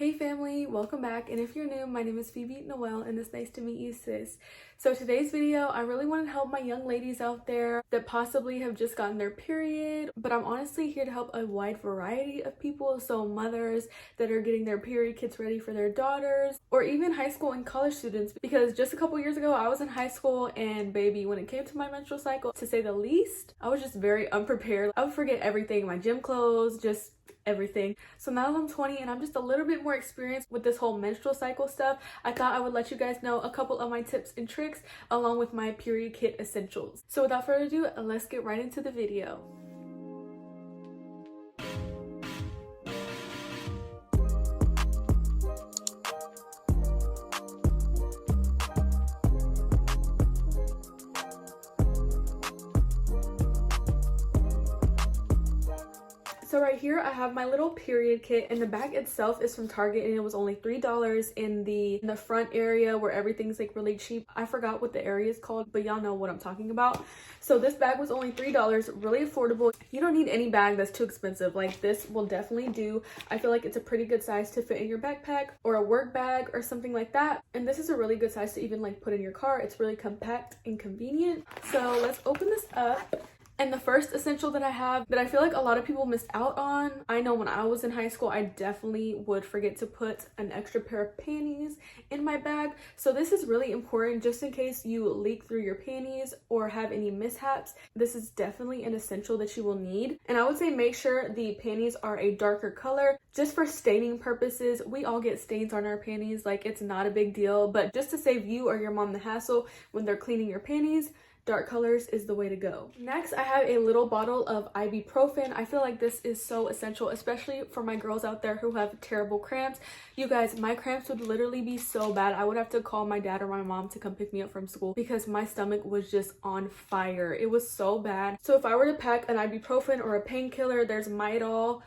Hey family, welcome back, and if you're new, my name is Phoebe Noelle and it's nice to meet you, sis. So today's video, I really want to help my young ladies out there that possibly have just gotten their period, but I'm honestly here to help a wide variety of people. So mothers that are getting their period kits ready for their daughters, or even high school and college students, because just a couple years ago I was in high school and baby, when it came to my menstrual cycle, to say the least, I was just very unprepared. I would forget everything, my gym clothes, just everything. So now that I'm 20 and I'm just a little bit more experienced with this whole menstrual cycle stuff, I thought I would let you guys know a couple of my tips and tricks along with my period kit essentials. So without further ado, let's get right into the video. So right here I have my little period kit, and the bag itself is from Target and it was only $3 in the front area where everything's like really cheap. I forgot what the area is called, but y'all know what I'm talking about. So this bag was only $3, really affordable. You don't need any bag that's too expensive. Like this will definitely do. I feel like it's a pretty good size to fit in your backpack or a work bag or something like that. And this is a really good size to even like put in your car. It's really compact and convenient. So let's open this up. And the first essential that I have that I feel like a lot of people missed out on, I know when I was in high school, I definitely would forget to put an extra pair of panties in my bag. So this is really important just in case you leak through your panties or have any mishaps. This is definitely an essential that you will need. And I would say make sure the panties are a darker color just for staining purposes. We all get stains on our panties, like it's not a big deal, but just to save you or your mom the hassle when they're cleaning your panties, dark colors is the way to go. Next, I have a little bottle of ibuprofen. I feel like this is so essential, especially for my girls out there who have terrible cramps. You guys, my cramps would literally be so bad. I would have to call my dad or my mom to come pick me up from school because my stomach was just on fire. It was so bad. So if I were to pack an ibuprofen or a painkiller, there's Midol,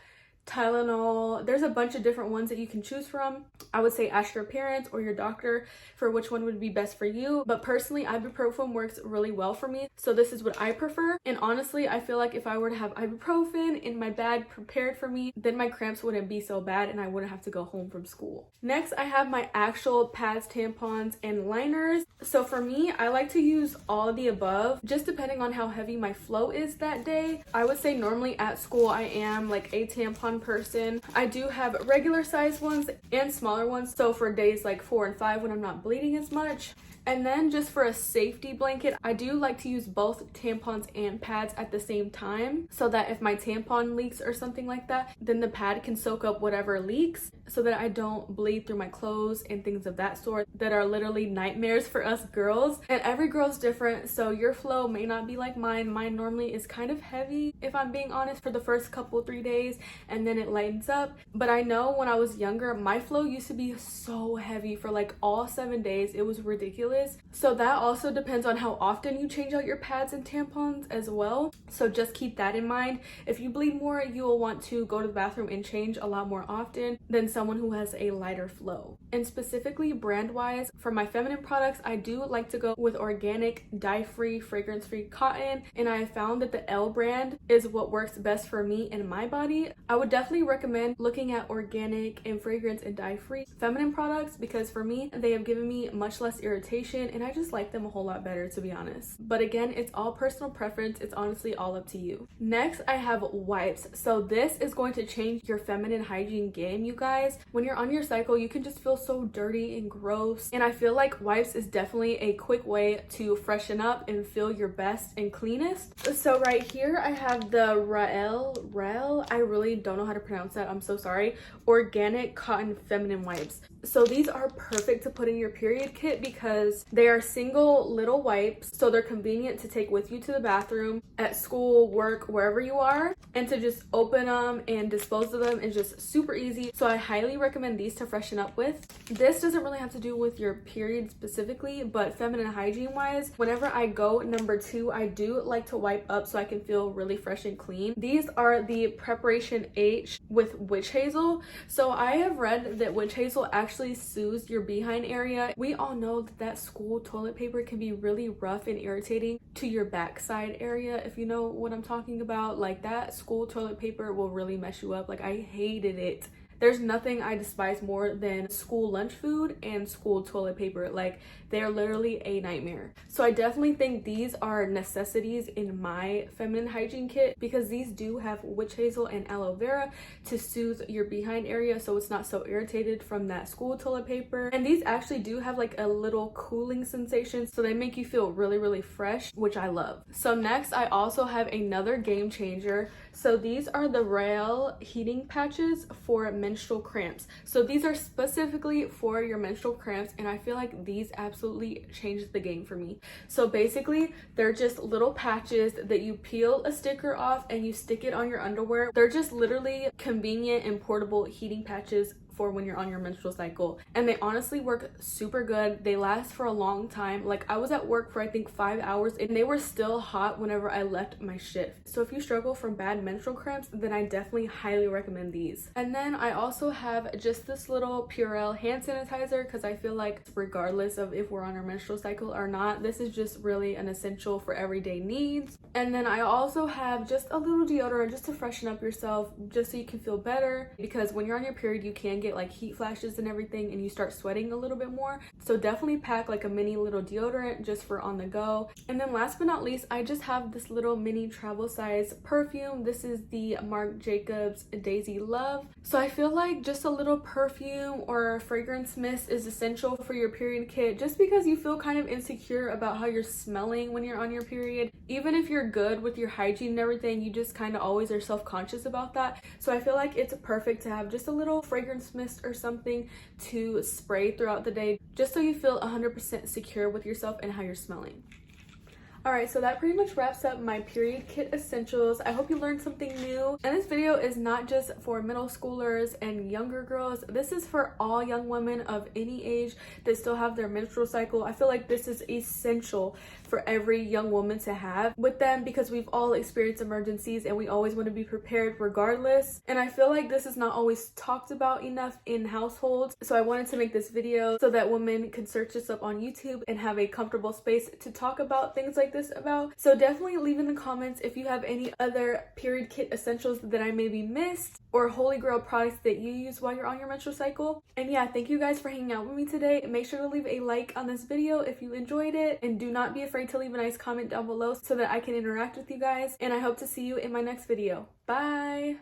Tylenol, there's a bunch of different ones that you can choose from. I would say ask your parents or your doctor for which one would be best for you, but personally ibuprofen works really well for me, so this is what I prefer. And honestly, I feel like if I were to have ibuprofen in my bag prepared for me, then my cramps wouldn't be so bad and I wouldn't have to go home from school. Next, I have my actual pads, tampons, and liners. So for me, I like to use all of the above, just depending on how heavy my flow is that day. I would say normally at school I am like a tampon person. I do have regular size ones and smaller ones, so for days like 4 and 5 when I'm not bleeding as much. And then just for a safety blanket, I do like to use both tampons and pads at the same time so that if my tampon leaks or something like that, then the pad can soak up whatever leaks so that I don't bleed through my clothes and things of that sort that are literally nightmares for us girls. And every girl's different, so your flow may not be like mine. Mine normally is kind of heavy, if I'm being honest, for the first couple 3 days, and then it lightens up. But I know when I was younger, my flow used to be so heavy for like all 7 days. It was ridiculous. So that also depends on how often you change out your pads and tampons as well. So just keep that in mind. If you bleed more, you will want to go to the bathroom and change a lot more often than someone who has a lighter flow. And specifically brand wise, for my feminine products, I do like to go with organic, dye-free, fragrance-free cotton. And I found that the L brand is what works best for me and my body. I would definitely recommend looking at organic and fragrance and dye-free feminine products because for me, they have given me much less irritation and I just like them a whole lot better, to be honest. But again, it's all personal preference. It's honestly all up to you. Next, I have wipes. So this is going to change your feminine hygiene game, you guys. When you're on your cycle, you can just feel so dirty and gross. And I feel like wipes is definitely a quick way to freshen up and feel your best and cleanest. So right here, I have the Rel, I really don't know how to pronounce that. I'm so sorry. Organic cotton feminine wipes. So these are perfect to put in your period kit because they are single little wipes, so they're convenient to take with you to the bathroom, at school, work, wherever you are, and to just open them and dispose of them is just super easy. So I highly recommend these to freshen up with. This doesn't really have to do with your period specifically, but feminine hygiene wise, whenever I go number 2, I do like to wipe up so I can feel really fresh and clean. These are the Preparation H with witch hazel. So I have read that witch hazel actually soothes your behind area. We all know that school toilet paper can be really rough and irritating to your backside area, if you know what I'm talking about. Like that school toilet paper will really mess you up. Like I hated it There's nothing I despise more than school lunch food and school toilet paper. Like, they're literally a nightmare. So I definitely think these are necessities in my feminine hygiene kit, because these do have witch hazel and aloe vera to soothe your behind area so it's not so irritated from that school toilet paper. And these actually do have like a little cooling sensation, so they make you feel really, really fresh, which I love. So next, I also have another game changer. So these are the Rail heating patches for menstrual cramps. So these are specifically for your menstrual cramps, and I feel like these absolutely changed the game for me. So basically, they're just little patches that you peel a sticker off and you stick it on your underwear. They're just literally convenient and portable heating patches for when you're on your menstrual cycle, and they honestly work super good. They last for a long time. Like, I was at work for I think 5 hours and they were still hot whenever I left my shift. So if you struggle from bad menstrual cramps, then I definitely highly recommend these. And then I also have just this little Purell hand sanitizer, because I feel like regardless of if we're on our menstrual cycle or not, this is just really an essential for everyday needs. And then I also have just a little deodorant just to freshen up yourself, just so you can feel better, because when you're on your period you can get like heat flashes and everything and you start sweating a little bit more. So definitely pack like a mini little deodorant just for on the go. And then last but not least, I just have this little mini travel size perfume. This is the Marc Jacobs Daisy Love. So I feel like just a little perfume or fragrance mist is essential for your period kit, just because you feel kind of insecure about how you're smelling when you're on your period. Even if you're good with your hygiene and everything, you just kind of always are self-conscious about that. So I feel like it's perfect to have just a little fragrance mist or something to spray throughout the day, just so you feel 100% secure with yourself and how you're smelling. Alright, so that pretty much wraps up my period kit essentials. I hope you learned something new. And this video is not just for middle schoolers and younger girls. This is for all young women of any age that still have their menstrual cycle. I feel like this is essential for every young woman to have with them, because we've all experienced emergencies and we always want to be prepared regardless. And I feel like this is not always talked about enough in households. So I wanted to make this video so that women could search this up on YouTube and have a comfortable space to talk about things like this about. So definitely leave in the comments if you have any other period kit essentials that I maybe missed, or holy grail products that you use while you're on your menstrual cycle. And yeah, thank you guys for hanging out with me today. Make sure to leave a like on this video if you enjoyed it, and do not be afraid to leave a nice comment down below so that I can interact with you guys. And I hope to see you in my next video. Bye!